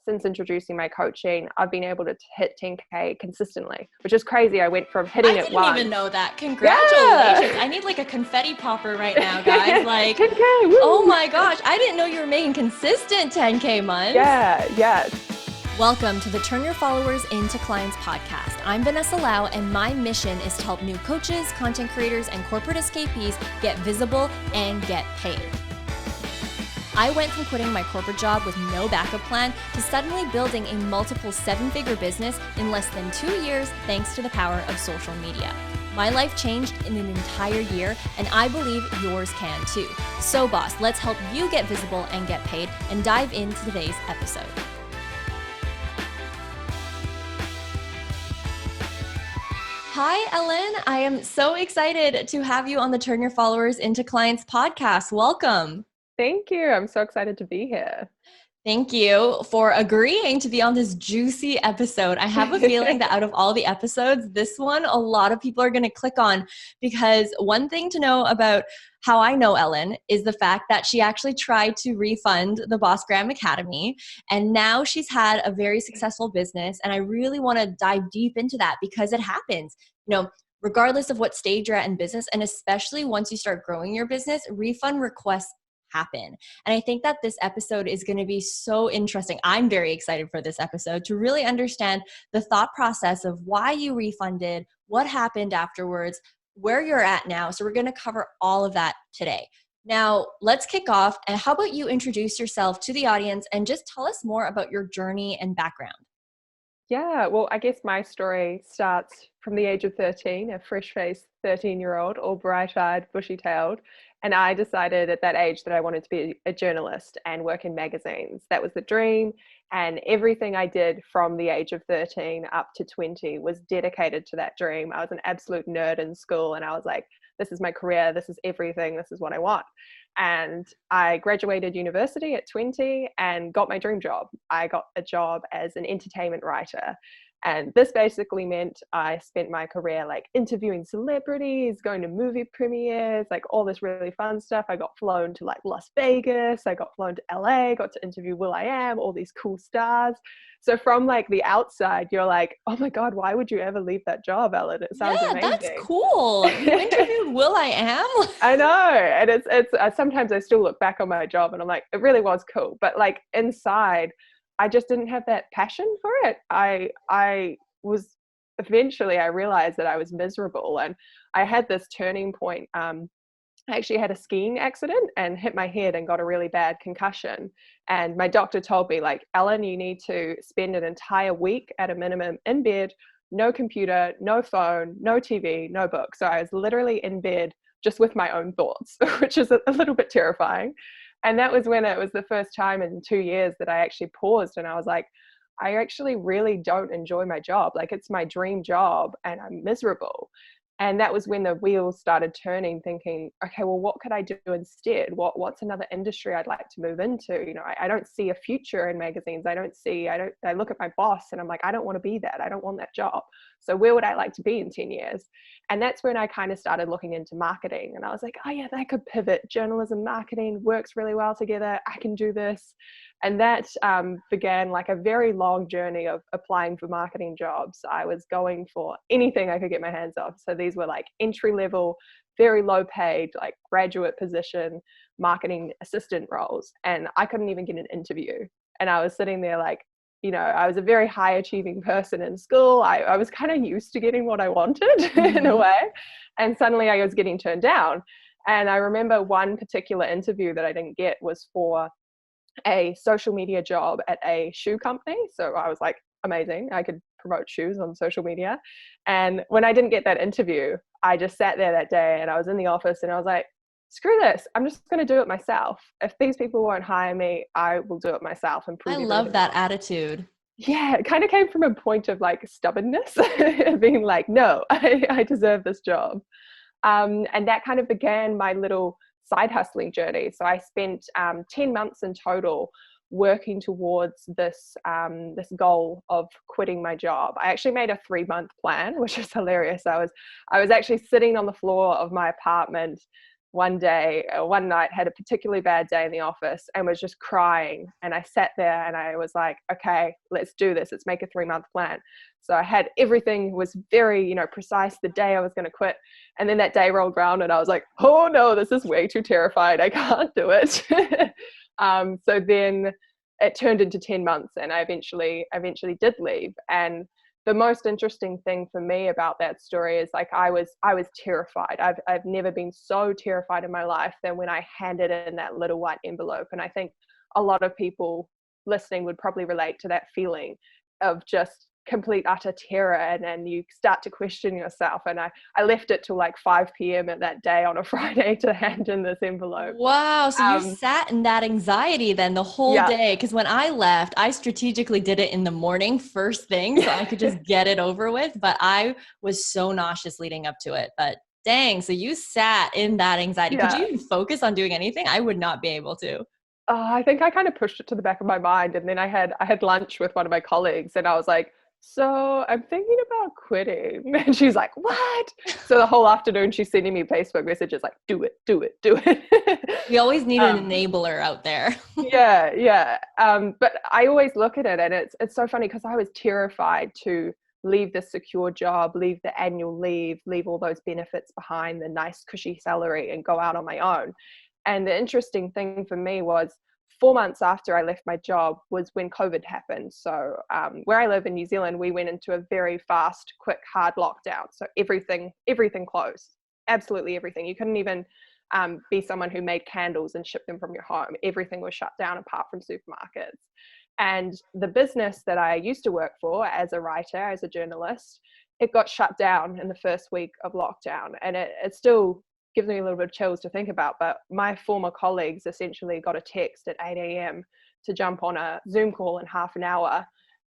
since introducing my coaching, I've been able to hit 10K consistently, which is crazy. I went from hitting it once. I didn't even know that. Congratulations. Yeah. I need like a confetti popper right now, guys. Like 10K, woo. Oh my gosh. I didn't know you were making consistent 10K months. Yeah. Welcome to the Turn Your Followers into Clients podcast. I'm Vanessa Lau, and my mission is to help new coaches, content creators, and corporate escapees get visible and get paid. I went from quitting my corporate job with no backup plan to suddenly building a multiple seven-figure business in less than 2 years thanks to the power of social media. My life changed in an entire year, and I believe yours can too. So boss, let's help you get visible and get paid, and dive into today's episode. Hi, Ellen. I am so excited to have you on the Turn Your Followers into Clients podcast. Welcome. Thank you. I'm so excited to be here. Thank you for agreeing to be on this juicy episode. I have a feeling that out of all the episodes, this one, a lot of people are going to click on, because one thing to know about how I know Ellen is the fact that she actually tried to refund the Boss Graham Academy, and now she's had a very successful business. And I really want to dive deep into that because it happens, regardless of what stage you're at in business, and especially once you start growing your business, refund requests happen. And I think that this episode is going to be so interesting. I'm very excited for this episode to really understand the thought process of why you refunded, what happened afterwards, where you're at now. So we're going to cover all of that today. Now, let's kick off. And how about you introduce yourself to the audience and just tell us more about your journey and background? Yeah, well, I guess my story starts from the age of 13, a fresh-faced 13-year-old, all bright-eyed, bushy-tailed. And I decided at that age that I wanted to be a journalist and work in magazines. That was the dream. And everything I did from the age of 13 up to 20 was dedicated to that dream. I was an absolute nerd in school, and I was like, this is my career, this is everything, this is what I want. And I graduated university at 20 and got my dream job. I got a job as an entertainment writer. And this basically meant I spent my career like interviewing celebrities, going to movie premieres, like all this really fun stuff. I got flown to like Las Vegas, I got flown to LA, got to interview will.i.am, all these cool stars. So from like the outside, you're like, oh my God, why would you ever leave that job, Ellen? It sounds amazing. That's cool. You interviewed will.i.am? I know. And it's sometimes I still look back on my job and I'm like, it really was cool. But like inside, I just didn't have that passion for it. I realized that I was miserable, and I had this turning point. I actually had a skiing accident and hit my head and got a really bad concussion. And my doctor told me, like, Ellen, you need to spend an entire week at a minimum in bed, no computer, no phone, no TV, no book. So I was literally in bed just with my own thoughts, which is a little bit terrifying. And that was when it was the first time in 2 years that I actually paused, and I was like, I actually really don't enjoy my job. Like, it's my dream job and I'm miserable. And that was when the wheels started turning, thinking, okay, well, what could I do instead? What's another industry I'd like to move into? I don't see a future in magazines. I look at my boss and I'm like, I don't want to be that. I don't want that job. So where would I like to be in 10 years? And that's when I kind of started looking into marketing. And I was like, oh yeah, that could pivot. Journalism, marketing works really well together. I can do this. And that began like a very long journey of applying for marketing jobs. I was going for anything I could get my hands on. So these were like entry level, very low paid, like graduate position marketing assistant roles. And I couldn't even get an interview. And I was sitting there like, I was a very high achieving person in school. I was kind of used to getting what I wanted in a way. And suddenly I was getting turned down. And I remember one particular interview that I didn't get was for a social media job at a shoe company. So I was like, amazing, I could promote shoes on social media. And when I didn't get that interview, I just sat there that day and I was in the office and I was like, screw this, I'm just going to do it myself. If these people won't hire me, I will do it myself and prove I love that attitude. Yeah, it kind of came from a point of like stubbornness, being like, no, I deserve this job. And that kind of began my little side hustling journey. So I spent 10 months in total working towards this goal of quitting my job. I actually made a 3-month plan, which is hilarious. I was actually sitting on the floor of my apartment one night had a particularly bad day in the office and was just crying. And I sat there and I was like, okay, let's do this. Let's make a 3-month plan. So I had everything was very, precise the day I was going to quit. And then that day rolled around and I was like, oh no, this is way too terrified. I can't do it. So then it turned into 10 months and I eventually did leave. And the most interesting thing for me about that story is like I was terrified. I've never been so terrified in my life than when I handed in that little white envelope. And I think a lot of people listening would probably relate to that feeling of just complete utter terror, and then you start to question yourself. And I left it till like 5 p.m. at that day on a Friday to hand in this envelope. Wow. So you sat in that anxiety then the whole day. Because when I left, I strategically did it in the morning first thing so I could just get it over with. But I was so nauseous leading up to it. But dang, so you sat in that anxiety. Could you even focus on doing anything? I would not be able to. I think I kind of pushed it to the back of my mind. And then I had lunch with one of my colleagues and I was like, so I'm thinking about quitting. And she's like, what? So the whole afternoon she's sending me Facebook messages like, do it. We always need an enabler out there. Yeah. But I always look at it and it's so funny because I was terrified to leave the secure job, leave the annual leave all those benefits behind, the nice cushy salary, and go out on my own. And the interesting thing for me was 4 months after I left my job was when COVID happened. So where I live in New Zealand, we went into a very fast, quick, hard lockdown. So everything closed, absolutely everything. You couldn't even be someone who made candles and shipped them from your home. Everything was shut down apart from supermarkets. And the business that I used to work for as a writer, as a journalist, it got shut down in the first week of lockdown. And it still gives me a little bit of chills to think about, but my former colleagues essentially got a text at 8 a.m. to jump on a Zoom call in half an hour.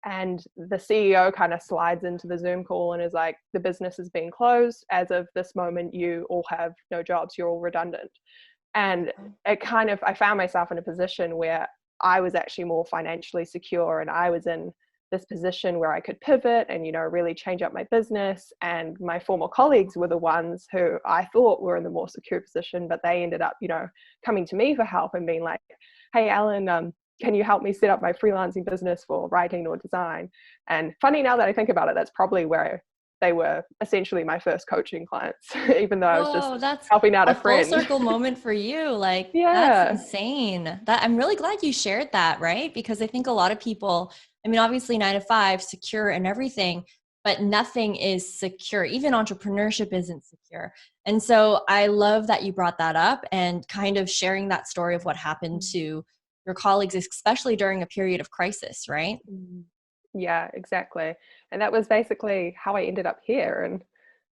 And the CEO kind of slides into the Zoom call and is like, the business has been closed. As of this moment, you all have no jobs. You're all redundant. And I found myself in a position where I was actually more financially secure and I was in this position where I could pivot and, really change up my business. And my former colleagues were the ones who I thought were in the more secure position, but they ended up, coming to me for help and being like, hey, Ellen, can you help me set up my freelancing business for writing or design? And funny now that I think about it, that's probably where they were essentially my first coaching clients, even though I was just helping out a friend. Full circle moment for you. That's insane. I'm really glad you shared that, right? Because I think a lot of people, obviously 9 to 5, secure and everything, but nothing is secure. Even entrepreneurship isn't secure. And so I love that you brought that up and kind of sharing that story of what happened to your colleagues, especially during a period of crisis, right? Yeah, exactly. And that was basically how I ended up here and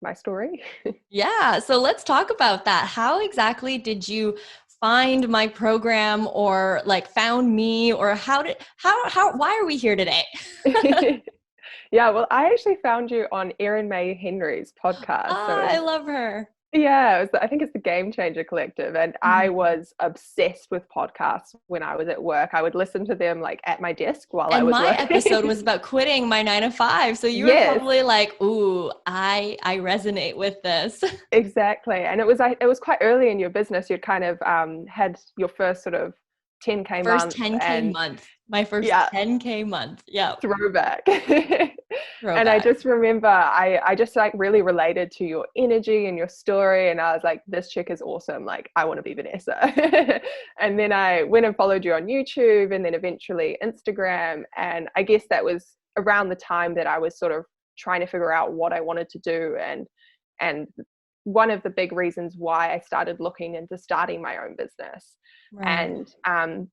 my story. Yeah. So let's talk about that. How exactly did you find my program or found me, or why are we here today? Yeah, well, I actually found you on Erin May Henry's podcast. I love her. Yeah, I think it's the Game Changer Collective. And I was obsessed with podcasts when I was at work. I would listen to them at my desk while I was working. And my episode was about quitting my 9 to 5. So you were probably like, ooh, I resonate with this. Exactly. And it was quite early in your business. You'd kind of had your first sort of 10K month. First 10K month. My first 10K month. Yeah. Throwback. And I just remember I just really related to your energy and your story. And I was like, this chick is awesome. I want to be Vanessa. And then I went and followed you on YouTube and then eventually Instagram. And I guess that was around the time that I was sort of trying to figure out what I wanted to do. And one of the big reasons why I started looking into starting my own business. Right. And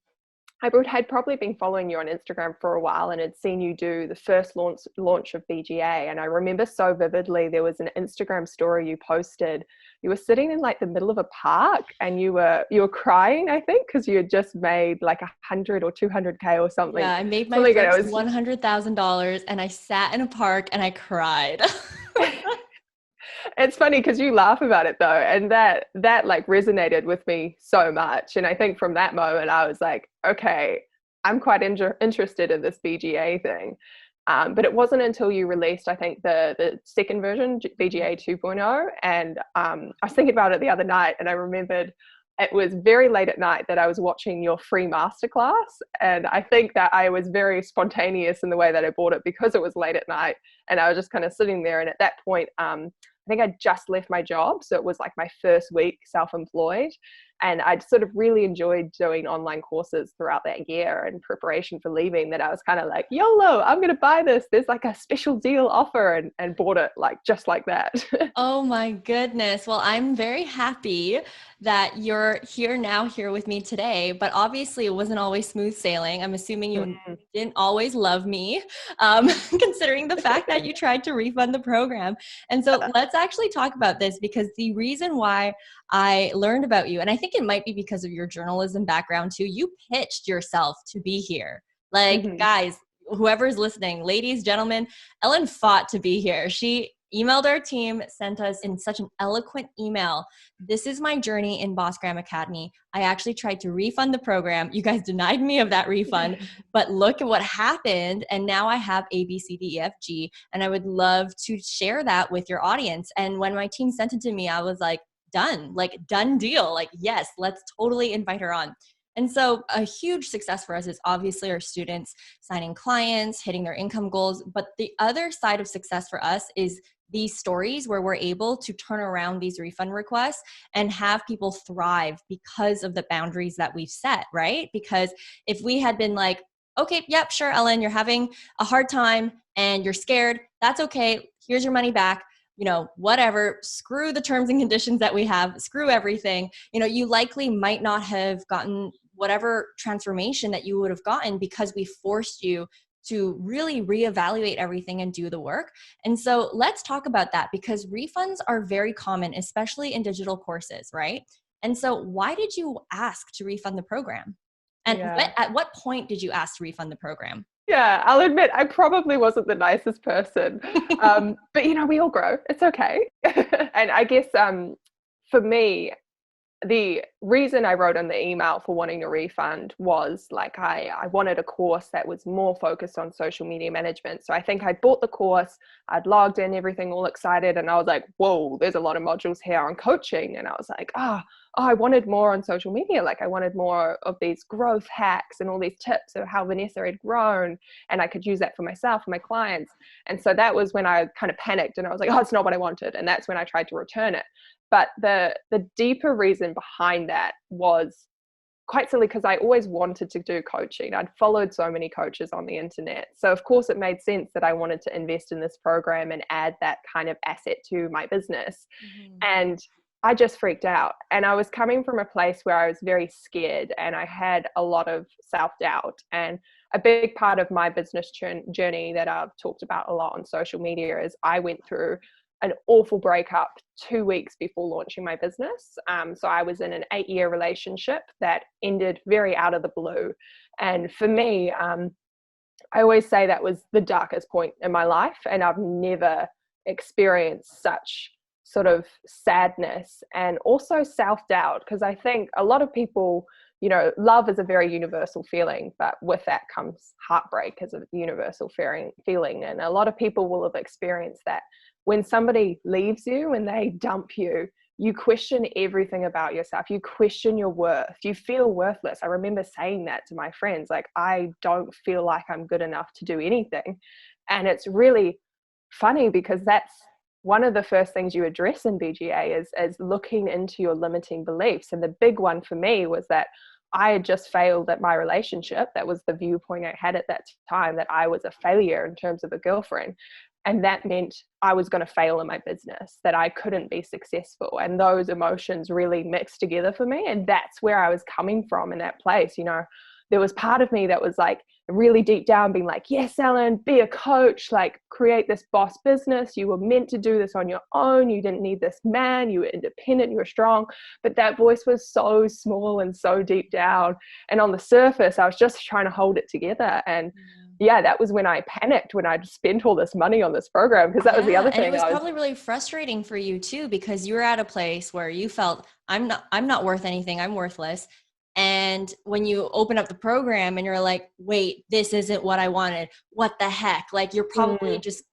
I had probably been following you on Instagram for a while and had seen you do the first launch of BGA. And I remember so vividly, there was an Instagram story you posted. You were sitting in the middle of a park and you were crying, I think, because you had just made 100 or 200K or something. Yeah, I made my first $100,000 and I sat in a park and I cried. It's funny because you laugh about it though, and that resonated with me so much. And I think from that moment I was like, okay, I'm quite interested in this BGA thing. But it wasn't until you released, I think, the second version, BGA 2.0. And I was thinking about it the other night, and I remembered it was very late at night that I was watching your free masterclass. And I think that I was very spontaneous in the way that I bought it because it was late at night. And I was just kind of sitting there. And at that point, I think I just left my job. So it was like my first week self-employed. And I'd sort of really enjoyed doing online courses throughout that year in preparation for leaving, that I was kind of like, YOLO, I'm going to buy this. There's like a special deal offer, and bought it like just like that. Oh my goodness. Well, I'm very happy that you're here with me today, but obviously it wasn't always smooth sailing. I'm assuming you didn't always love me, considering the fact that you tried to refund the program. And so let's actually talk about this, because the reason why I learned about you, and I think it might be because of your journalism background too, you pitched yourself to be here. Like, guys, whoever's listening, ladies, gentlemen, Ellen fought to be here. She emailed our team, sent us in such an eloquent email. This is my journey in Boss Graham Academy. I actually tried to refund the program. You guys denied me of that refund, but look at what happened. And now I have A, B, C, D, E, F, G, and I would love to share that with your audience. And when my team sent it to me, I was like, done deal. Like, yes, let's totally invite her on. And so a huge success for us is obviously our students signing clients, hitting their income goals. But the other side of success for us is these stories where we're able to turn around these refund requests and have people thrive because of the boundaries that we've set, right? Because if we had been like, okay, yep, sure, Ellen, you're having a hard time and you're scared, that's okay. Here's your money back. Whatever, screw the terms and conditions that we have, screw everything. You likely might not have gotten whatever transformation that you would have gotten because we forced you to really reevaluate everything and do the work. And so let's talk about that, because refunds are very common, especially in digital courses, right? And so why did you ask to refund the program? And at what point did you ask to refund the program? Yeah, I'll admit I probably wasn't the nicest person, but we all grow. It's okay. And I guess for me, the reason I wrote in the email for wanting a refund was like I wanted a course that was more focused on social media management. So I think I bought the course, I'd logged in, everything all excited, and I was like, whoa, there's a lot of modules here on coaching. And I was like, I wanted more on social media. Like I wanted more of these growth hacks and all these tips of how Vanessa had grown, and I could use that for myself and my clients. And so that was when I kind of panicked and I was like, it's not what I wanted. And that's when I tried to return it. But the deeper reason behind that was quite silly, because I always wanted to do coaching. I'd followed so many coaches on the internet. So of course it made sense that I wanted to invest in this program and add that kind of asset to my business. And I just freaked out. And I was coming from a place where I was very scared and I had a lot of self-doubt. And a big part of my business journey that I've talked about a lot on social media is I went through an awful breakup 2 weeks before launching my business. So I was in an 8-year relationship that ended very out of the blue. And for me, I always say that was the darkest point in my life. And I've never experienced such sort of sadness and also self-doubt, because I think a lot of people, love is a very universal feeling, but with that comes heartbreak as a universal feeling. And a lot of people will have experienced that. When somebody leaves you and they dump you, you question everything about yourself. You question your worth. You feel worthless. I remember saying that to my friends, like, I don't feel like I'm good enough to do anything. And it's really funny because that's one of the first things you address in BGA is looking into your limiting beliefs. And the big one for me was that I had just failed at my relationship. That was the viewpoint I had at that time, that I was a failure in terms of a girlfriend. And that meant I was going to fail in my business, that I couldn't be successful. And those emotions really mixed together for me. And that's where I was coming from in that place. There was part of me that was like really deep down being like, yes, Ellen, be a coach, like create this boss business. You were meant to do this on your own. You didn't need this man. You were independent. You were strong. But that voice was so small and so deep down. And on the surface, I was just trying to hold it together. And yeah, that was when I panicked, when I'd spent all this money on this program, because that was the other thing. And it was probably really frustrating for you too, because you were at a place where you felt I'm not worth anything. I'm worthless. And when you open up the program and you're like, wait, this isn't what I wanted. What the heck? Like you're probably just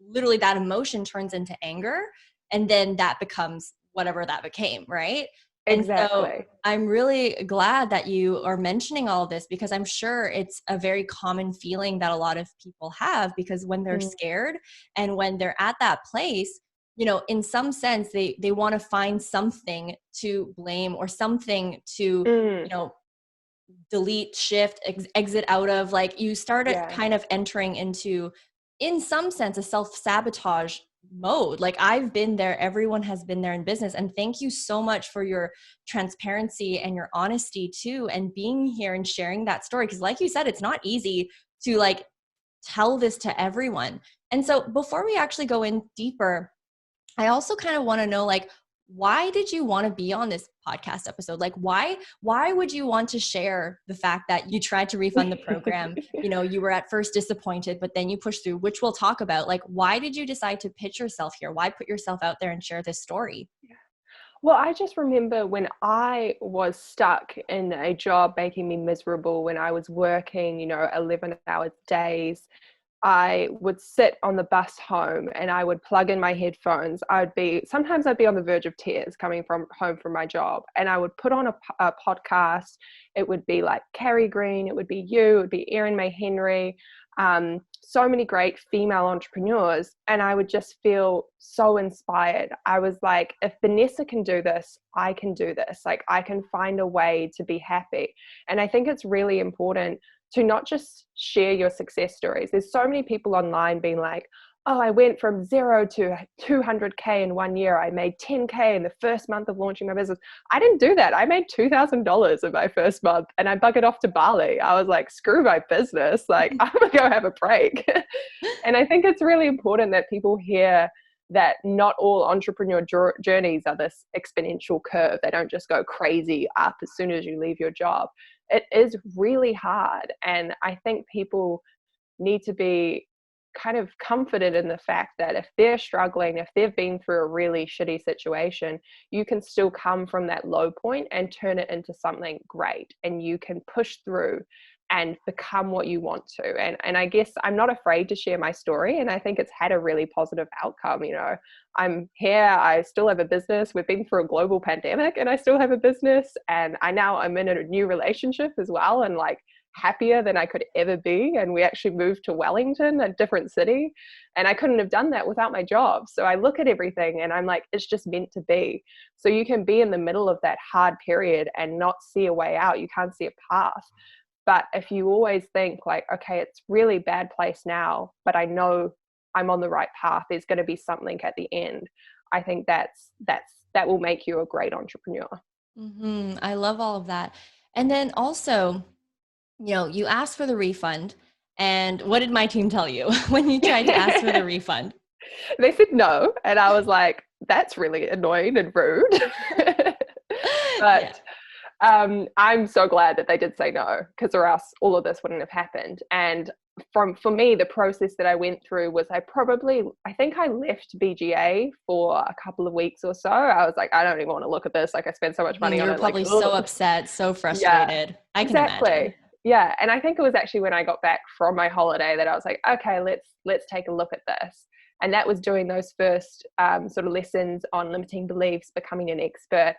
literally that emotion turns into anger. And then that becomes whatever that became, right? And so Exactly. I'm really glad that you are mentioning all of this, because I'm sure it's a very common feeling that a lot of people have, because when they're scared and when they're at that place, you know, in some sense, they want to find something to blame or something to, you know, delete, shift, exit out of. Like you started kind of entering into, in some sense, a self-sabotage mode. Like I've been there, everyone has been there in business. And thank you so much for your transparency and your honesty too, and being here and sharing that story. Because like you said, it's not easy to like tell this to everyone. And so before we actually go in deeper, I also kind of want to know, like, why did you want to be on this podcast episode? Like, why would you want to share the fact that you tried to refund the program? You know, you were at first disappointed, but then you pushed through, which we'll talk about. Like, why did you decide to pitch yourself here? Why put yourself out there and share this story? Well, I just remember when I was stuck in a job making me miserable, when I was working, 11-hour days, I would sit on the bus home and I would plug in my headphones. Sometimes I'd be on the verge of tears coming from home from my job, and I would put on a podcast. It would be like Carrie Green, it would be you, it would be Erin May Henry, so many great female entrepreneurs. And I would just feel so inspired. I was like, if Vanessa can do this, I can do this. Like I can find a way to be happy. And I think it's really important to not just share your success stories. There's so many people online being like, oh, I went from 0 to 200K in 1 year. I made 10K in the first month of launching my business. I didn't do that. I made $2,000 in my first month and I buggered off to Bali. I was like, screw my business. Like, I'm going to go have a break. And I think it's really important that people hear that not all entrepreneur journeys are this exponential curve. They don't just go crazy up as soon as you leave your job. It is really hard. And I think people need to be kind of comforted in the fact that if they're struggling, if they've been through a really shitty situation, you can still come from that low point and turn it into something great. And you can push through and become what you want to. And I guess I'm not afraid to share my story. And I think it's had a really positive outcome. I'm here, I still have a business. We've been through a global pandemic and I still have a business. And I'm in a new relationship as well, and like happier than I could ever be. And we actually moved to Wellington, a different city. And I couldn't have done that without my job. So I look at everything and I'm like, it's just meant to be. So you can be in the middle of that hard period and not see a way out. You can't see a path. But if you always think like, okay, it's really bad place now, but I know I'm on the right path, there's going to be something at the end. I think that will make you a great entrepreneur. I love all of that. And then also, you asked for the refund. And what did my team tell you when you tried to ask for the refund? They said no. And I was like, that's really annoying and rude. But I'm so glad that they did say no, because or else all of this wouldn't have happened. And for me, the process that I went through was I think I left BGA for a couple of weeks or so. I was like, I don't even want to look at this. Like I spent so much money on it. You were probably like, so upset, so frustrated. Yeah, I can imagine. Yeah. And I think it was actually when I got back from my holiday that I was like, okay, let's take a look at this. And that was doing those first sort of lessons on limiting beliefs, becoming an expert.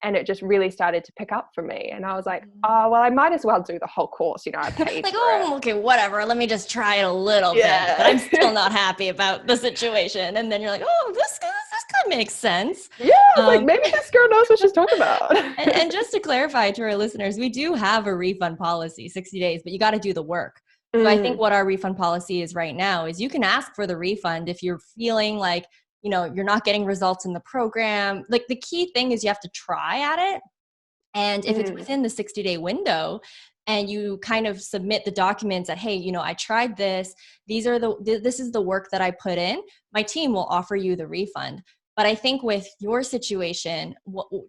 And it just really started to pick up for me. And I was like, oh, well, I might as well do the whole course. I paid like, for oh, okay, whatever. Let me just try it a little bit. But I'm still not happy about the situation. And then you're like, oh, this could make sense. Yeah, like maybe this girl knows what she's talking about. and just to clarify to our listeners, we do have a refund policy, 60 days, but you got to do the work. So I think what our refund policy is right now is you can ask for the refund if you're feeling like, you're not getting results in the program. Like the key thing is you have to try at it. And if it's within the 60-day window and you kind of submit the documents that, hey, I tried this, this is the work that I put in, my team will offer you the refund. But I think with your situation,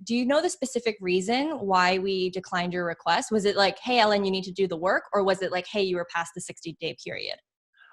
do you know the specific reason why we declined your request? Was it like, hey, Ellen, you need to do the work? Or was it like, hey, you were past the 60-day period?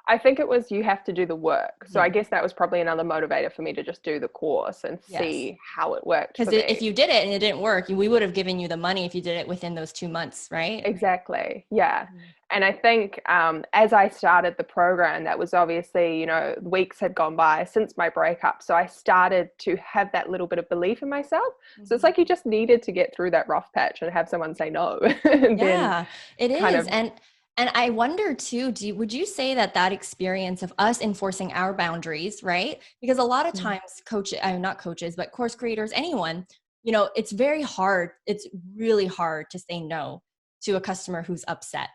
I think it was you have to do the work. So I Mhm. guess that was probably another motivator for me to just do the course and Yes. see how it worked Because for if me. you did it and it didn't work, we would have given you the money if you did it within those 2 months, right? Exactly. Yeah. Mhm. And I think as I started the program, that was obviously, weeks had gone by since my breakup. So I started to have that little bit of belief in myself. So it's Mhm. like you just needed to get through that rough patch and have someone say no. And then Yeah, it kind is. of, And I wonder too, would you say that that experience of us enforcing our boundaries, right? Because a lot of mm, times not coaches, but course creators, anyone, it's very hard. It's really hard to say no to a customer who's upset,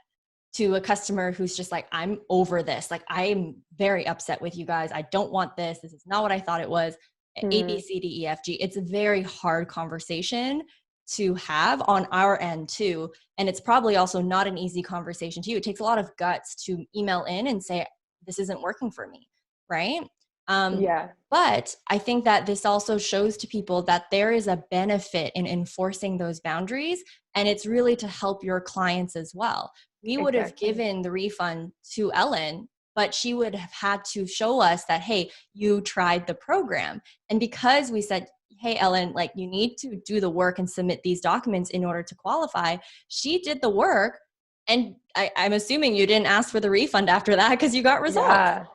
to a customer who's just like, I'm over this. Like, I'm very upset with you guys. I don't want this. This is not what I thought it was. A, B, mm, C, D, E, F, G. It's a very hard conversation to have on our end too. And it's probably also not an easy conversation to you. It takes a lot of guts to email in and say, this isn't working for me. Right. Um, yeah, but I think that this also shows to people that there is a benefit in enforcing those boundaries. And it's really to help your clients as well. We would have exactly. given the refund to Ellen, but she would have had to show us that, hey, you tried the program. And because we said, hey, Ellen, like, you need to do the work and submit these documents in order to qualify, she did the work. And I'm assuming you didn't ask for the refund after that because you got results. Yeah.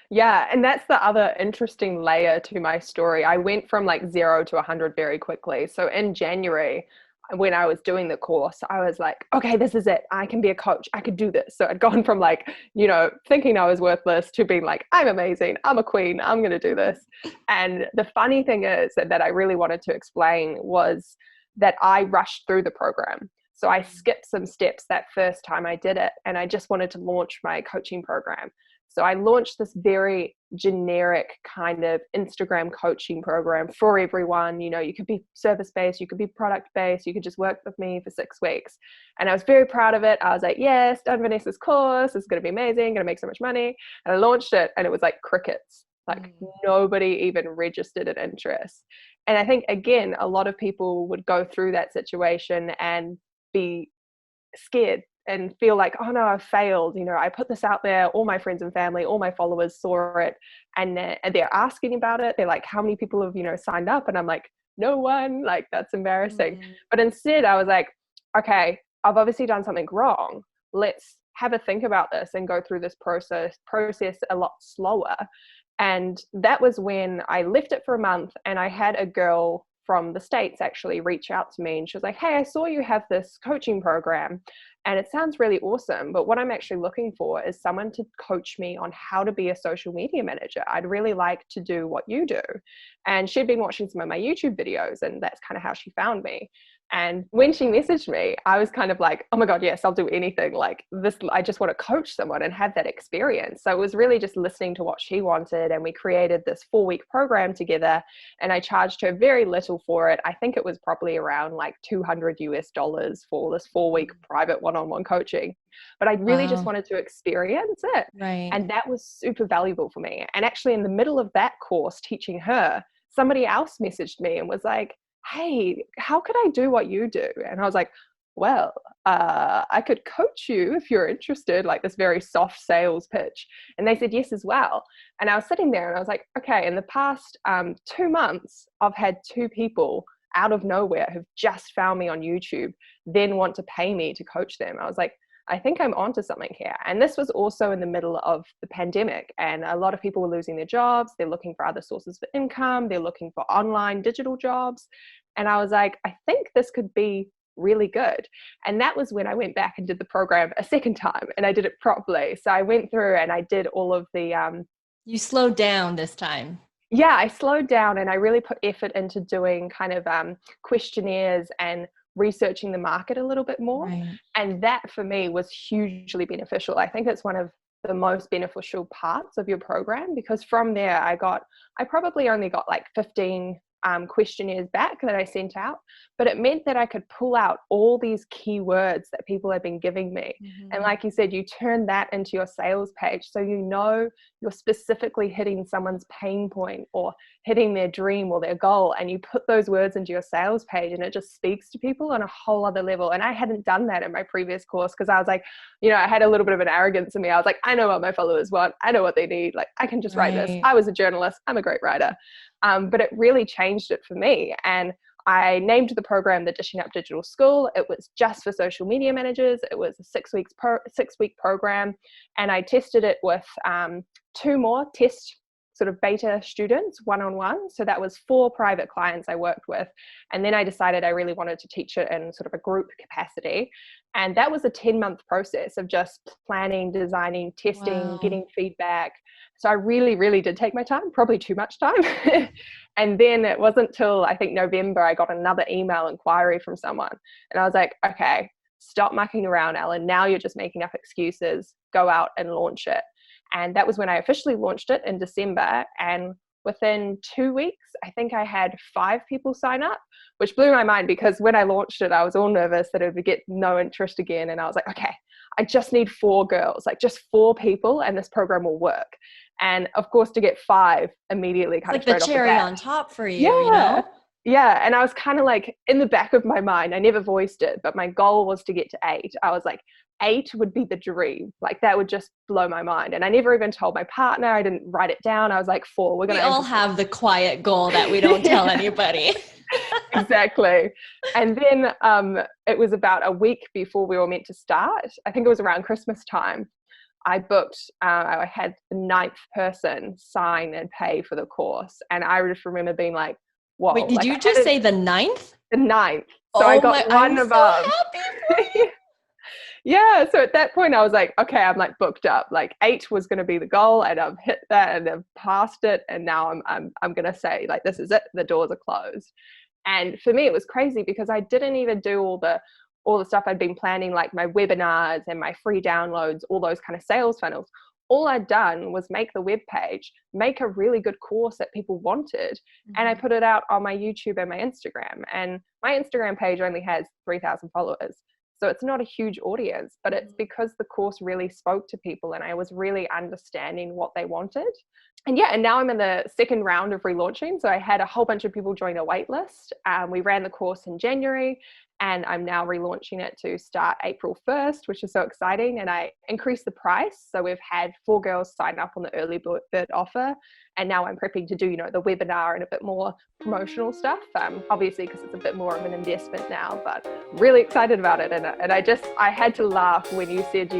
Yeah, and that's the other interesting layer to my story. I went from like 0 to 100 very quickly. So in January, when I was doing the course, I was like, okay, this is it. I can be a coach. I could do this. So I'd gone from like, thinking I was worthless to being like, I'm amazing. I'm a queen. I'm going to do this. And the funny thing is that I really wanted to explain was that I rushed through the program. So I skipped some steps that first time I did it, and I just wanted to launch my coaching program. So I launched this very generic kind of Instagram coaching program for everyone. You could be service-based, you could be product-based, you could just work with me for 6 weeks. And I was very proud of it. I was like, yes, done Vanessa's course. It's going to be amazing, going to make so much money. And I launched it and it was like crickets. Like nobody even registered an interest. And I think, again, a lot of people would go through that situation and be scared and feel like, oh no, I've failed. I put this out there, all my friends and family, all my followers saw it, and they're asking about it. They're like, how many people have, signed up? And I'm like, no one. Like, that's embarrassing. Mm. But instead I was like, okay, I've obviously done something wrong. Let's have a think about this and go through this process a lot slower. And that was when I left it for a month, and I had a girl from the States actually reach out to me, and she was like, hey, I saw you have this coaching program and it sounds really awesome, but what I'm actually looking for is someone to coach me on how to be a social media manager. I'd really like to do what you do. And she'd been watching some of my YouTube videos, and that's kind of how she found me. And when she messaged me, I was kind of like, oh my God, yes, I'll do anything like this. I just want to coach someone and have that experience. So it was really just listening to what she wanted. And we created this 4-week program together, and I charged her very little for it. I think it was probably around like $200 for this 4-week private one-on-one coaching. But I really just Wow. wanted to experience it. Right. And that was super valuable for me. And actually, in the middle of that course, teaching her, somebody else messaged me and was like, hey, how could I do what you do? And I was like, well, I could coach you if you're interested, like this very soft sales pitch. And they said yes as well. And I was sitting there and I was like, okay, in the past 2 months, I've had 2 people out of nowhere who've just found me on YouTube, then want to pay me to coach them. I was like, I think I'm onto something here. And this was also in the middle of the pandemic, and a lot of people were losing their jobs. They're looking for other sources for income. They're looking for online digital jobs. And I was like, I think this could be really good. And that was when I went back and did the program a second time, and I did it properly. So I went through and I did all of the You slowed down this time. yeah, I slowed down and I really put effort into doing kind of questionnaires and researching the market a little bit more. Right. And that for me was hugely beneficial. I think it's one of the most beneficial parts of your program, because from there I probably only got like 15 questionnaires back that I sent out, but it meant that I could pull out all these keywords that people have been giving me. And like you said, you turn that into your sales page. So you know you're specifically hitting someone's pain point or hitting their dream or their goal, and you put those words into your sales page, and it just speaks to people on a whole other level. And I hadn't done that in my previous course because I was like, I had a little bit of an arrogance in me. I was like, I know what my followers want. I know what they need. Like, I can just write this. I was a journalist. I'm a great writer. But it really changed it for me. And I named the program the Dishing Up Digital School. It was just for social media managers. It was a 6-week program. And I tested it with 2 more test sort of beta students, one-on-one. So that was 4 private clients I worked with. And then I decided I really wanted to teach it in sort of a group capacity. And that was a 10-month process of just planning, designing, testing, getting feedback. So I really, really did take my time, probably too much time. And then it wasn't till I think November, I got another email inquiry from someone. And I was like, okay, stop mucking around, Ellen. Now you're just making up excuses. Go out and launch it. And that was when I officially launched it in December. And within 2 weeks, I think I had 5 people sign up, which blew my mind because when I launched it, I was all nervous that it would get no interest again. And I was like, okay, I just need 4 girls, like just 4 people, and this program will work. And of course, to get 5 immediately kind of like the cherry on top for you, yeah. you know? Yeah. And I was kind of like in the back of my mind, I never voiced it, but my goal was to get to 8. I was like, 8 would be the dream. Like that would just blow my mind. And I never even told my partner. I didn't write it down. I was like, 4. We all have the quiet goal that we don't tell anybody. Exactly. And then it was about a week before we were meant to start. I think it was around Christmas time. I booked, I had the 9th person sign and pay for the course. And I just remember being like, whoa. Wait, did you just say the 9th? The 9th. So I got one above. So happy for you. Yeah. So at that point I was like, okay, I'm like booked up. Like 8 was going to be the goal, and I've hit that and I've passed it. And now I'm going to say like, this is it. The doors are closed. And for me, it was crazy because I didn't even do all the stuff I'd been planning, like my webinars and my free downloads, all those kind of sales funnels. All I'd done was make the web page, make a really good course that people wanted. And I put it out on my YouTube and my Instagram. And my Instagram page only has 3,000 followers. So it's not a huge audience, but it's because the course really spoke to people and I was really understanding what they wanted. And yeah, and now I'm in the 2nd round of relaunching. So I had a whole bunch of people join a wait list. We ran the course in January, and I'm now relaunching it to start April 1st, which is so exciting. And I increased the price. So we've had 4 girls sign up on the early bird offer. And now I'm prepping to do, the webinar and a bit more promotional stuff, obviously, because it's a bit more of an investment now, but really excited about it. And I had to laugh when you said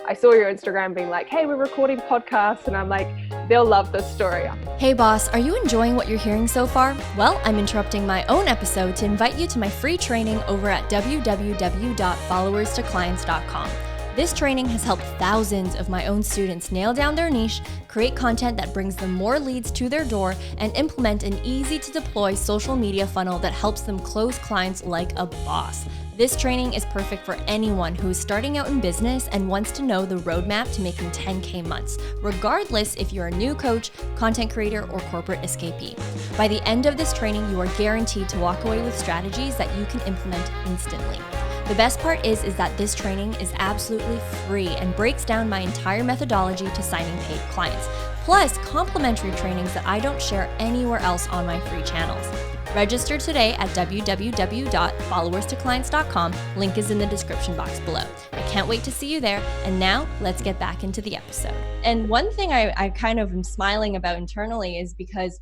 I saw your Instagram being like, hey, we're recording podcasts. And I'm like, they'll love this story. Hey boss, are you enjoying what you're hearing so far? Well, I'm interrupting my own episode to invite you to my free training over at www.followerstoclients.com. This training has helped thousands of my own students nail down their niche, create content that brings them more leads to their door, and implement an easy-to-deploy social media funnel that helps them close clients like a boss. This training is perfect for anyone who is starting out in business and wants to know the roadmap to making 10K months, regardless if you're a new coach, content creator, or corporate escapee. By the end of this training, you are guaranteed to walk away with strategies that you can implement instantly. The best part is that this training is absolutely free and breaks down my entire methodology to signing paid clients, plus complimentary trainings that I don't share anywhere else on my free channels. Register today at www.followerstoclients.com. Link is in the description box below. I can't wait to see you there. And now let's get back into the episode. And one thing I kind of am smiling about internally is because,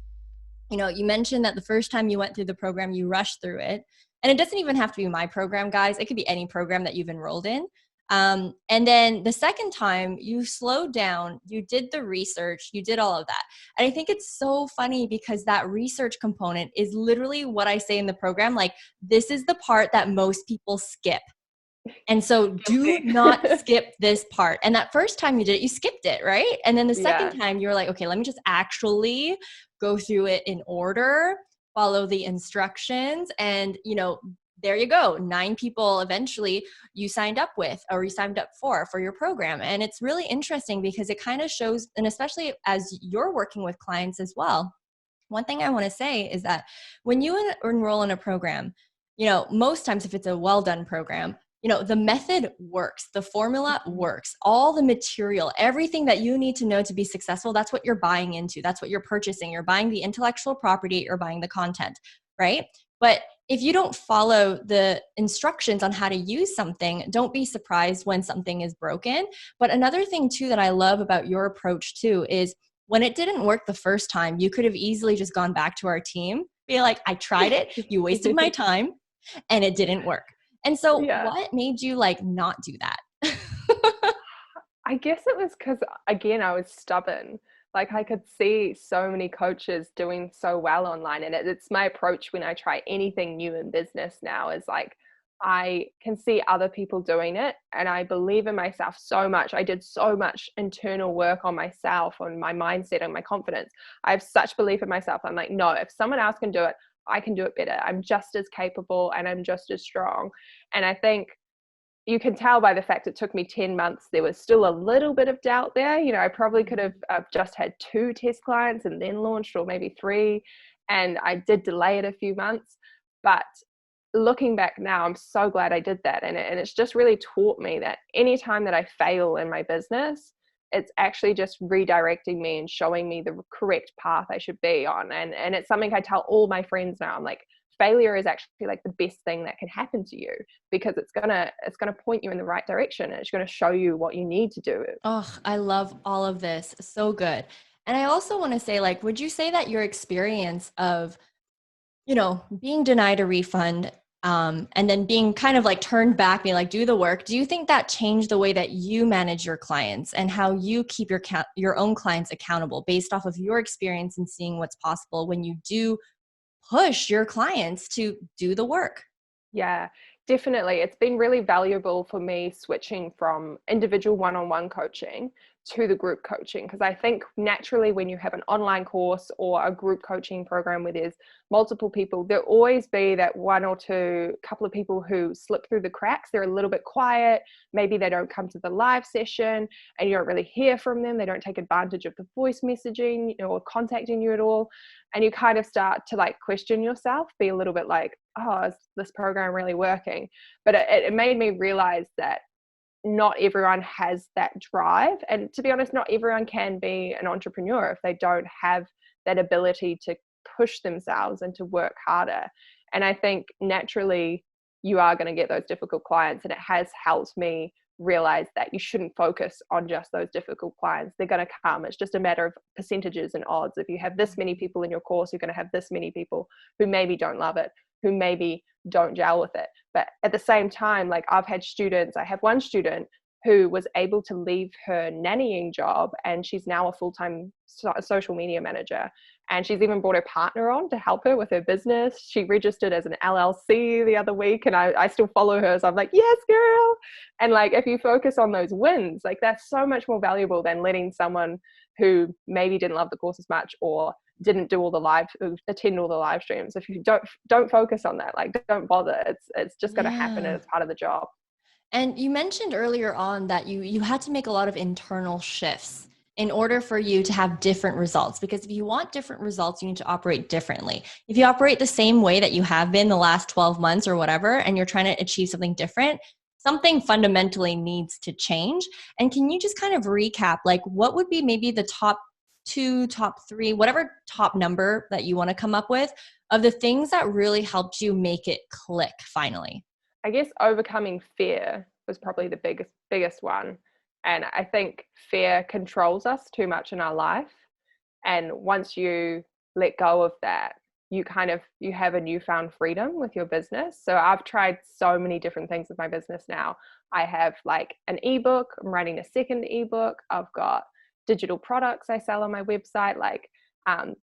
you mentioned that the first time you went through the program, you rushed through it. And it doesn't even have to be my program, guys. It could be any program that you've enrolled in. And then the second time you slowed down, you did the research, you did all of that. And I think it's so funny because that research component is literally what I say in the program. Like, this is the part that most people skip. And so do not skip this part. And that first time you did it, you skipped it, right? And then the second time you were like, okay, let me just actually go through it in order, follow the instructions, and there you go. 9 people eventually you signed up with, or you signed up for your program. And it's really interesting because it kind of shows, and especially as you're working with clients as well, One thing I want to say is that when you enroll in a program, most times if it's a well done program, the method works, the formula works, all the material, everything that you need to know to be successful, that's what you're buying into. That's what you're purchasing. You're buying the intellectual property, you're buying the content, right? But if you don't follow the instructions on how to use something, don't be surprised when something is broken. But another thing too that I love about your approach too is when it didn't work the first time, you could have easily just gone back to our team, be like, I tried it, you wasted my time, and it didn't work. And so Yeah. what made you like not do that? I guess it was because, again, I was stubborn. Like, I could see so many coaches doing so well online. And it's my approach when I try anything new in business now is like, I can see other people doing it and I believe in myself so much. I did so much internal work on myself, on my mindset and my confidence. I have such belief in myself. I'm like, no, if someone else can do it, I can do it better. I'm just as capable and I'm just as strong. And I think you can tell by the fact it took me 10 months, there was still a little bit of doubt there. I probably could have just had 2 test clients and then launched, or maybe 3. And I did delay it a few months. But looking back now, I'm so glad I did that. And it's just really taught me that anytime that I fail in my business, it's actually just redirecting me and showing me the correct path I should be on. And it's something I tell all my friends now. I'm like, failure is actually like the best thing that can happen to you, because it's gonna point you in the right direction and it's gonna show you what you need to do. Oh, I love all of this. So good. And I also want to say, like, would you say that your experience of, being denied a refund, and then being kind of like turned back, being like, do the work. Do you think that changed the way that you manage your clients and how you keep your own clients accountable based off of your experience and seeing what's possible when you do push your clients to do the work? Yeah, definitely. It's been really valuable for me switching from individual one-on-one coaching to the group coaching, because I think naturally when you have an online course or a group coaching program where there's multiple people, there'll always be that one or two couple of people who slip through the cracks. They're a little bit quiet. Maybe they don't come to the live session and you don't really hear from them. They don't take advantage of the voice messaging or contacting you at all. And you kind of start to like question yourself, be a little bit like, oh, is this program really working? But it made me realize that not everyone has that drive. And to be honest, not everyone can be an entrepreneur if they don't have that ability to push themselves and to work harder. And I think naturally you are going to get those difficult clients. And it has helped me realize that you shouldn't focus on just those difficult clients. They're going to come. It's just a matter of percentages and odds. If you have this many people in your course, you're going to have this many people who maybe don't love it, who maybe don't gel with it. But at the same time, like I have one student who was able to leave her nannying job and she's now a full-time social media manager. And she's even brought her partner on to help her with her business. She registered as an LLC the other week and I still follow her. So I'm like, yes, girl. And like, if you focus on those wins, like that's so much more valuable than letting someone who maybe didn't love the course as much or didn't do attend all the live streams. If you don't focus on that, like don't bother. It's just going to happen and it's part of the job. And you mentioned earlier on that you had to make a lot of internal shifts in order for you to have different results. Because if you want different results, you need to operate differently. If you operate the same way that you have been the last 12 months or whatever, and you're trying to achieve something different, something fundamentally needs to change. And can you just kind of recap, like what would be maybe the top 2, top 3, whatever top number that you want to come up with of the things that really helped you make it click finally? I guess overcoming fear was probably the biggest one. And I think fear controls us too much in our life. And once you let go of that, you have a newfound freedom with your business. So I've tried so many different things with my business now. I have like an ebook, I'm writing a second ebook. I've got digital products I sell on my website, like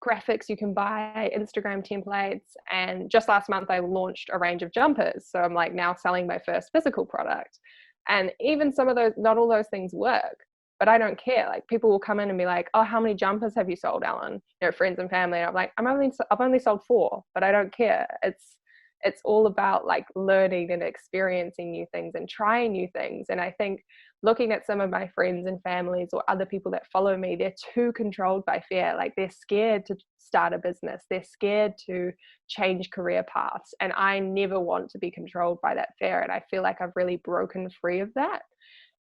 graphics you can buy, Instagram templates. And just last month, I launched a range of jumpers. So I'm like now selling my first physical product. And even some of those, not all those things work, but I don't care. Like people will come in and be like, oh, how many jumpers have you sold, Ellen? Friends and family. And I'm like, I've only sold 4, but I don't care. It's all about like learning and experiencing new things and trying new things. And I think looking at some of my friends and families or other people that follow me, they're too controlled by fear. Like they're scared to start a business. They're scared to change career paths. And I never want to be controlled by that fear. And I feel like I've really broken free of that.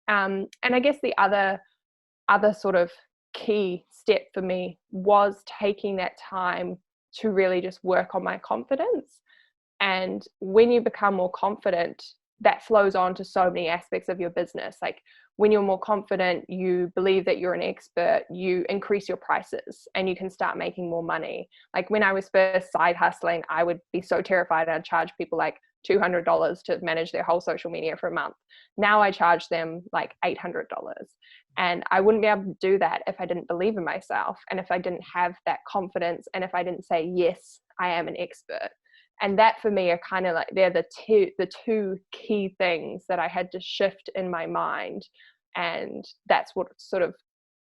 And I guess the other sort of key step for me was taking that time to really just work on my confidence. And when you become more confident, that flows on to so many aspects of your business. Like when you're more confident, you believe that you're an expert, you increase your prices and you can start making more money. Like when I was first side hustling, I would be so terrified I'd charge people like $200 to manage their whole social media for a month. Now I charge them like $800. And I wouldn't be able to do that if I didn't believe in myself and if I didn't have that confidence and if I didn't say, yes, I am an expert. And that for me are kind of like, they're the two key things that I had to shift in my mind. And that's what sort of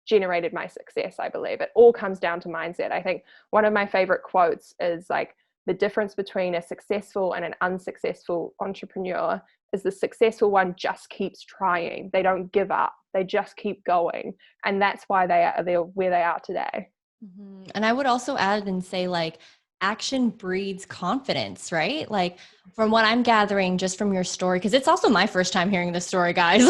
generated my success, I believe. It all comes down to mindset. I think one of my favorite quotes is like, the difference between a successful and an unsuccessful entrepreneur is the successful one just keeps trying. They don't give up. They just keep going. And that's why they're where they are today. Mm-hmm. And I would also add and say like, action breeds confidence, right? Like from what I'm gathering just from your story, because it's also my first time hearing this story, guys.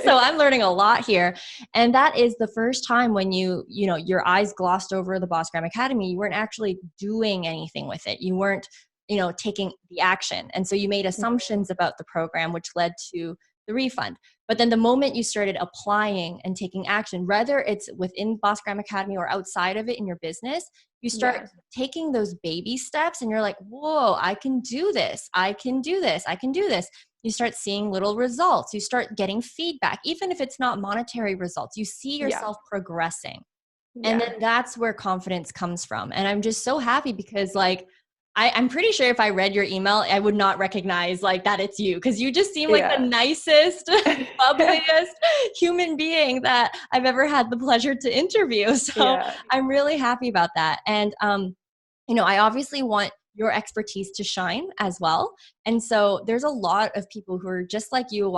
So I'm learning a lot here. And that is the first time when your eyes glossed over the Boss Gram Academy, you weren't actually doing anything with it. You weren't, taking the action. And so you made assumptions about the program, which led to the refund. But then the moment you started applying and taking action, whether it's within Boss Gram Academy or outside of it in your business, you start taking those baby steps and you're like, whoa, I can do this. I can do this. I can do this. You start seeing little results. You start getting feedback, even if it's not monetary results. You see yourself progressing. And then that's where confidence comes from. And I'm just so happy because like, I'm pretty sure if I read your email, I would not recognize like that it's you because you just seem like the nicest, bubbliest human being that I've ever had the pleasure to interview. So I'm really happy about that. And, I obviously want your expertise to shine as well. And so there's a lot of people who are just like you a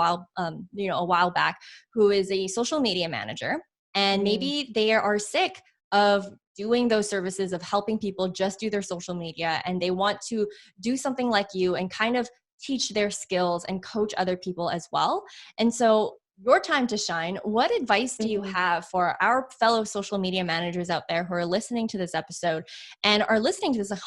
while back, who is a social media manager. And maybe they are sick of doing those services of helping people just do their social media. And they want to do something like you and kind of teach their skills and coach other people as well. And so your time to shine, what advice do you have for our fellow social media managers out there who are listening to this episode and are listening to this like,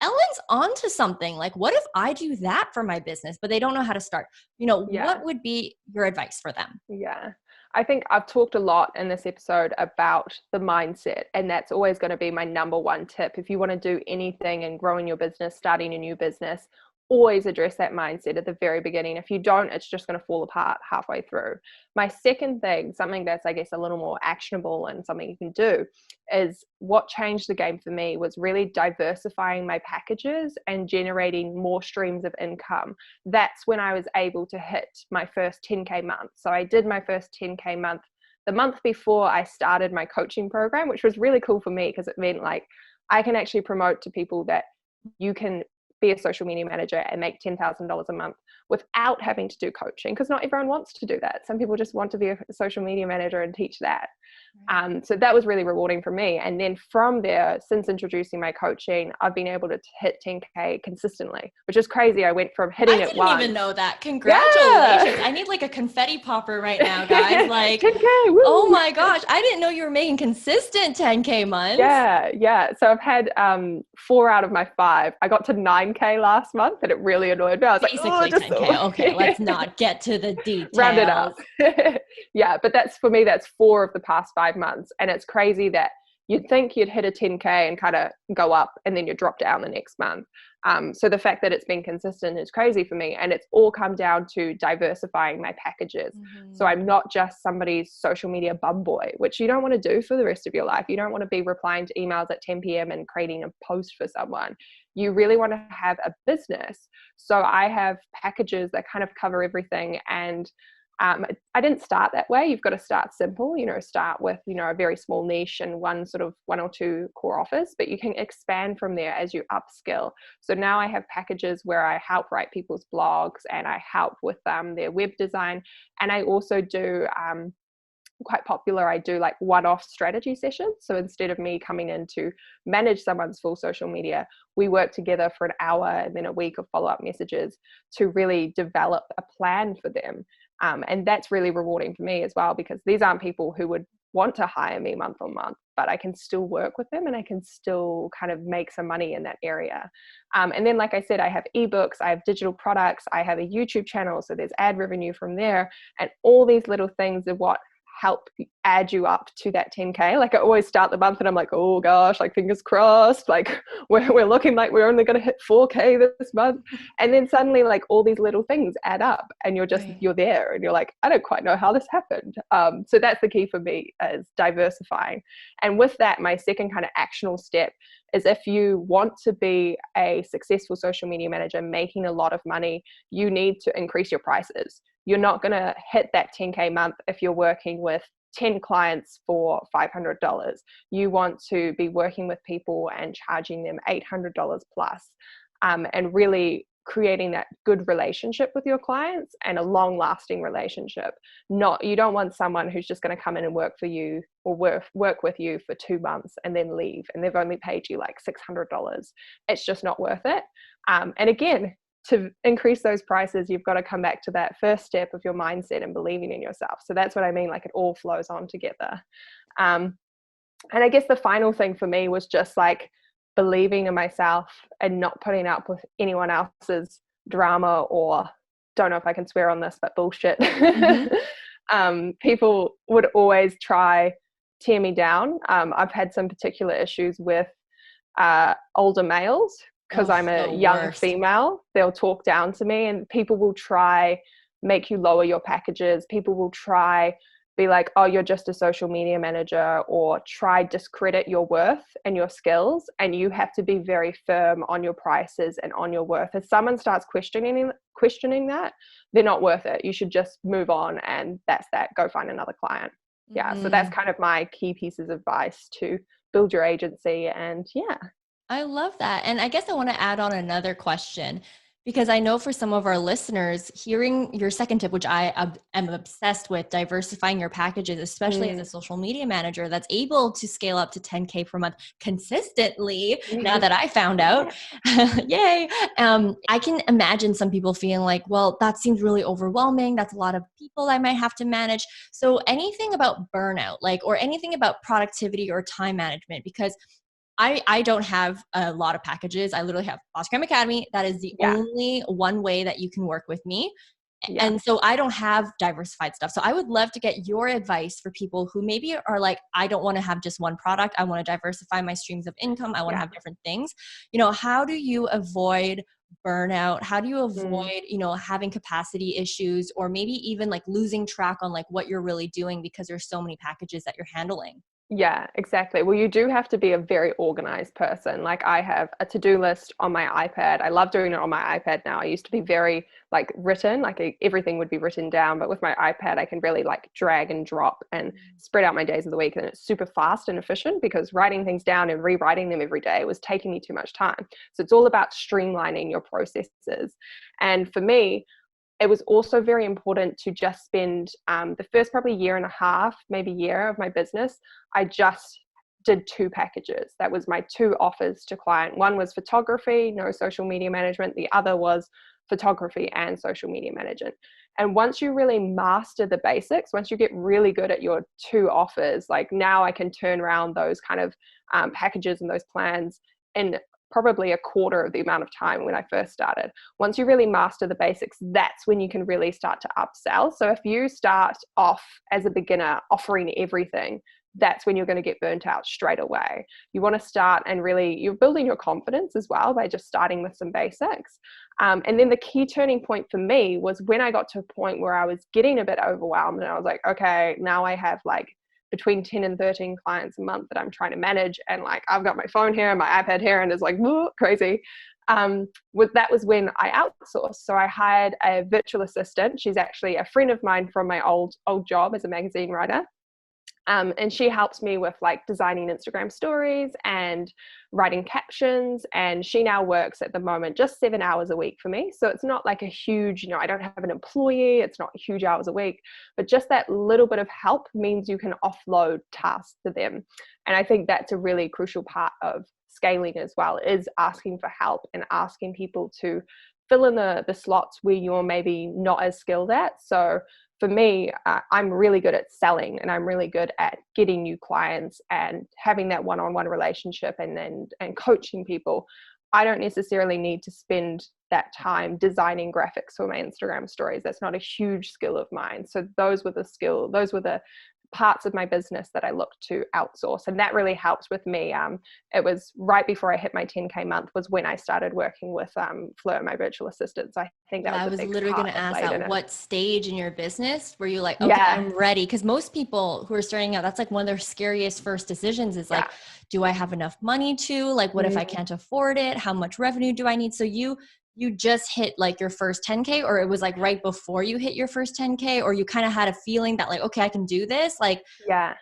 Ellen's onto something. Like, what if I do that for my business, but they don't know how to start? What would be your advice for them? Yeah. I think I've talked a lot in this episode about the mindset, and that's always going to be my number one tip. If you want to do anything and growing your business, starting a new business, always address that mindset at the very beginning. If you don't, it's just going to fall apart halfway through. My second thing, something that's, I guess, a little more actionable and something you can do, is what changed the game for me was really diversifying my packages and generating more streams of income. That's when I was able to hit my first 10K month. So I did my first 10K month the month before I started my coaching program, which was really cool for me because it meant like I can actually promote to people that you can be a social media manager and make $10,000 a month without having to do coaching, because not everyone wants to do that. Some people just want to be a social media manager and teach that. So that was really rewarding for me. And then from there, since introducing my coaching, I've been able to hit 10K consistently, which is crazy. I went from hitting it once. I didn't even know that. Congratulations. I need like a confetti popper right now, guys. Like 10K, woo. Oh my gosh. I didn't know you were making consistent 10K months. Yeah. So I've had 4 out of my 5. I got to 9K last month and it really annoyed me. I was basically like, 10K. Okay, let's not get to the details. Round it up. Yeah, but that's, for me, that's 4 of the past 5 months. And it's crazy that you'd think you'd hit a 10K and kind of go up and then you drop down the next month. So the fact that it's been consistent is crazy for me. And it's all come down to diversifying my packages. So I'm not just somebody's social media bum boy, which you don't want to do for the rest of your life. You don't want to be replying to emails at 10 p.m. and creating a post for someone. You really want to have a business. So I have packages that kind of cover everything. And I didn't start that way. You've got to start simple, start with, a very small niche and one or two core offers, but you can expand from there as you upskill. So now I have packages where I help write people's blogs and I help with their web design. And I also do, quite popular, I do like one-off strategy sessions. So instead of me coming in to manage someone's full social media, we work together for an hour and then a week of follow-up messages to really develop a plan for them. And that's really rewarding for me as well, because these aren't people who would want to hire me month on month, but I can still work with them and I can still kind of make some money in that area. And then, like I said, I have ebooks, I have digital products, I have a YouTube channel. So there's ad revenue from there, and all these little things are what help add you up to that 10K. Like I always start the month and I'm like, oh gosh, like fingers crossed, like we're looking like we're only going to hit 4K this month. And then suddenly like all these little things add up and you're there and you're like, I don't quite know how this happened. So that's the key for me, is diversifying. And with that, my second kind of actionable step is, if you want to be a successful social media manager making a lot of money, you need to increase your prices. You're not going to hit that 10K month if you're working with 10 clients for $500. You want to be working with people and charging them $800 plus, and really creating that good relationship with your clients and a long-lasting relationship. You don't want someone who's just going to come in and work for you or work with you for 2 months and then leave and they've only paid you like $600. It's just not worth it. And again, to increase those prices, you've got to come back to that first step of your mindset and believing in yourself. So that's what I mean, like it all flows on together. And I guess the final thing for me was just like believing in myself and not putting up with anyone else's drama, or, don't know if I can swear on this, but bullshit. Mm-hmm. People would always try tear me down. I've had some particular issues with older males, because I'm a young female. They'll talk down to me, and people will try make you lower your packages. People will try be like, oh, you're just a social media manager, or try discredit your worth and your skills. And you have to be very firm on your prices and on your worth. If someone starts questioning that, they're not worth it. You should just move on, and that's that. Go find another client. Yeah. So that's kind of my key pieces of advice to build your agency. And yeah. I love that. And I guess I want to add on another question, because I know for some of our listeners, hearing your second tip, which I am obsessed with, diversifying your packages, especially as a social media manager that's able to scale up to 10K per month consistently, now that I found out, yay. I can imagine some people feeling like, well, that seems really overwhelming. That's a lot of people I might have to manage. So anything about burnout, or anything about productivity or time management, because I don't have a lot of packages. I literally have Bossgram Academy. That is the only one way that you can work with me. Yeah. And so I don't have diversified stuff. So I would love to get your advice for people who maybe are like, I don't want to have just one product. I want to diversify my streams of income. I want to have different things. How do you avoid burnout? How do you avoid, having capacity issues, or maybe even like losing track on like what you're really doing because there's so many packages that you're handling? Yeah, exactly. Well, you do have to be a very organized person. Like I have a to-do list on my iPad. I love doing it on my iPad now. I used to be very written, everything would be written down, but with my iPad, I can really drag and drop and spread out my days of the week. And it's super fast and efficient, because writing things down and rewriting them every day was taking me too much time. So it's all about streamlining your processes. And for me, it was also very important to just spend the first probably year and a half, maybe year of my business, I just did 2 packages. That was my 2 offers to client. One was photography, no social media management. The other was photography and social media management. And once you really master the basics, once you get really good at your 2 offers, now I can turn around those kind of packages and those plans in probably a quarter of the amount of time when I first started. Once you really master the basics, that's when you can really start to upsell. So if you start off as a beginner offering everything, that's when you're going to get burnt out straight away. You want to start, and really you're building your confidence as well by just starting with some basics. And then the key turning point for me was when I got to a point where I was getting a bit overwhelmed, and I was like, okay, now I have between 10 and 13 clients a month that I'm trying to manage. And I've got my phone here and my iPad here, and it's crazy. that was when I outsourced. So I hired a virtual assistant. She's actually a friend of mine from my old job as a magazine writer. And she helps me with like designing Instagram stories and writing captions. And she now works at the moment just 7 hours a week for me. So it's not like a huge, I don't have an employee. It's not huge hours a week, but just that little bit of help means you can offload tasks to them. And I think that's a really crucial part of scaling as well, is asking for help and asking people to fill in the slots where you're maybe not as skilled at. So for me, I'm really good at selling, and I'm really good at getting new clients and having that one-on-one relationship and coaching people. I don't necessarily need to spend that time designing graphics for my Instagram stories. That's not a huge skill of mine. So those were the parts of my business that I looked to outsource, and that really helped with me. It was right before I hit my 10K month was when I started working with Fleur, my virtual assistant. So I think that was I was literally going to ask, at what stage in your business were you like, okay, I'm ready? Because most people who are starting out, that's like one of their scariest first decisions is like, do I have enough money to, like, what if I can't afford it? How much revenue do I need? So you just hit like your first 10K, or it was like right before you hit your first 10K, or you kind of had a feeling that like, okay, I can do this? Like, yeah,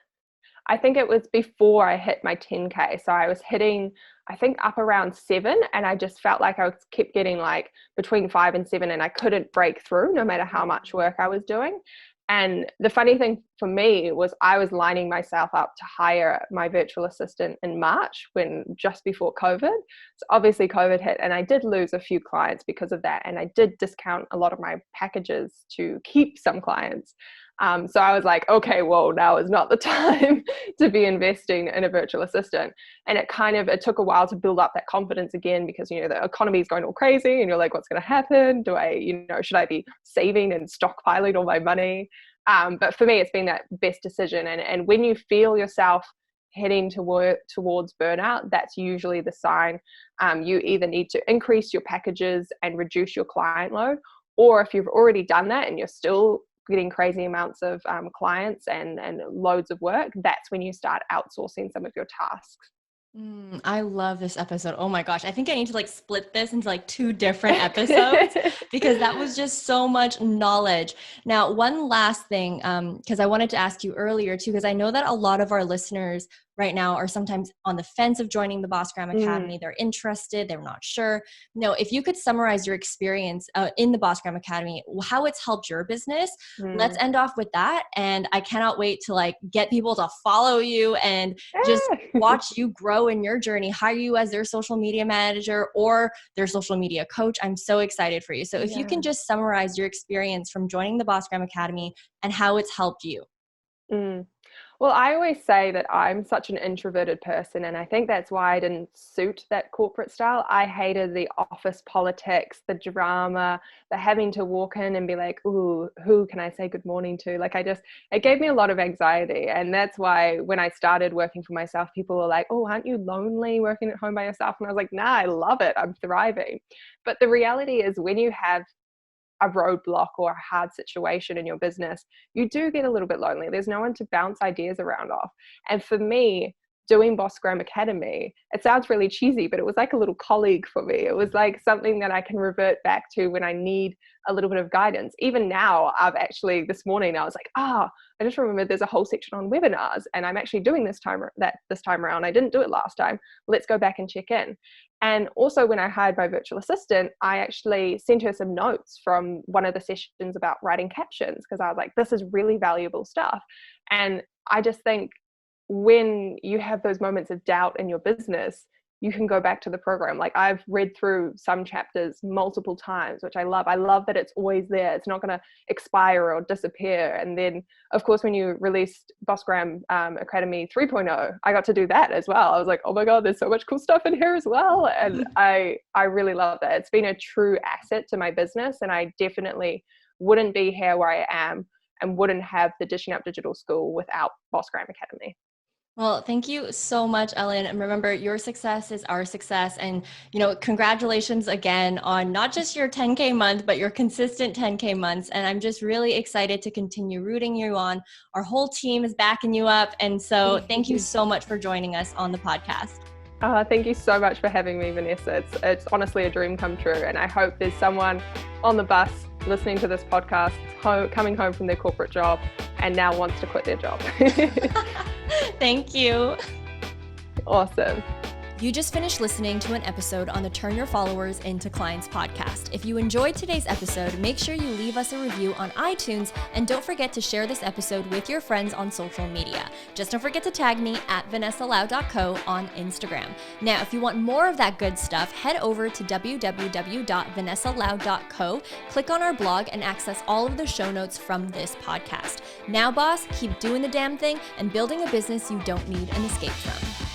I think it was before I hit my 10K. So I was hitting, I think, up around 7, and I just felt like I kept getting like between 5 and 7, and I couldn't break through no matter how much work I was doing. And the funny thing for me was I was lining myself up to hire my virtual assistant in March, just before COVID. So obviously COVID hit, and I did lose a few clients because of that. And I did discount a lot of my packages to keep some clients. So I was like, okay, well, now is not the time to be investing in a virtual assistant. And it took a while to build up that confidence again, because, the economy is going all crazy and you're like, what's going to happen? Should I be saving and stockpiling all my money? But for me, it's been that best decision. And when you feel yourself heading towards burnout, that's usually the sign. You either need to increase your packages and reduce your client load, or if you've already done that and you're still getting crazy amounts of clients and loads of work, that's when you start outsourcing some of your tasks. I love this episode. Oh my gosh. I think I need to like split this into like 2 different episodes because that was just so much knowledge. Now, one last thing, because I wanted to ask you earlier too, because I know that a lot of our listeners right now are sometimes on the fence of joining the Bossgram Academy. They're interested, they're not sure. If you could summarize your experience in the Bossgram Academy, how it's helped your business, let's end off with that. And I cannot wait to like get people to follow you and just watch you grow in your journey, hire you as their social media manager or their social media coach. I'm so excited for you. So if you can just summarize your experience from joining the Bossgram Academy and how it's helped you. Well, I always say that I'm such an introverted person, and I think that's why I didn't suit that corporate style. I hated the office politics, the drama, the having to walk in and be like, ooh, who can I say good morning to? Like, it gave me a lot of anxiety. And that's why when I started working for myself, people were like, oh, aren't you lonely working at home by yourself? And I was like, nah, I love it. I'm thriving. But the reality is, when you have a roadblock or a hard situation in your business, you do get a little bit lonely. There's no one to bounce ideas around off. And for me, doing Bossgram Academy, it sounds really cheesy, but it was like a little colleague for me. It was like something that I can revert back to when I need a little bit of guidance. Even now, this morning, I was like, I just remembered there's a whole section on webinars, and I'm actually doing this time around. I didn't do it last time. Let's go back and check in. And also, when I hired my virtual assistant, I actually sent her some notes from one of the sessions about writing captions, because I was like, this is really valuable stuff. And I just think when you have those moments of doubt in your business, you can go back to the program. Like, I've read through some chapters multiple times, which I love. I love that it's always there. It's not going to expire or disappear. And then, of course, when you released Bossgram Academy 3.0, I got to do that as well. I was like, oh my God, there's so much cool stuff in here as well. And I really love that. It's been a true asset to my business. And I definitely wouldn't be here where I am and wouldn't have the Dishing Up Digital School without Bossgram Academy. Well, thank you so much, Ellen. And remember, your success is our success. And, congratulations again on not just your 10K month, but your consistent 10K months. And I'm just really excited to continue rooting you on. Our whole team is backing you up. And so thank you so much for joining us on the podcast. Thank you so much for having me, Vanessa. It's honestly a dream come true. And I hope there's someone on the bus listening to this podcast, coming home from their corporate job and now wants to quit their job. Thank you. Awesome. You just finished listening to an episode on the Turn Your Followers into Clients podcast. If you enjoyed today's episode, make sure you leave us a review on iTunes, and don't forget to share this episode with your friends on social media. Just don't forget to tag me at vanessalau.co on Instagram. Now, if you want more of that good stuff, head over to www.vanessalau.co, click on our blog, and access all of the show notes from this podcast. Now, boss, keep doing the damn thing and building a business you don't need an escape from.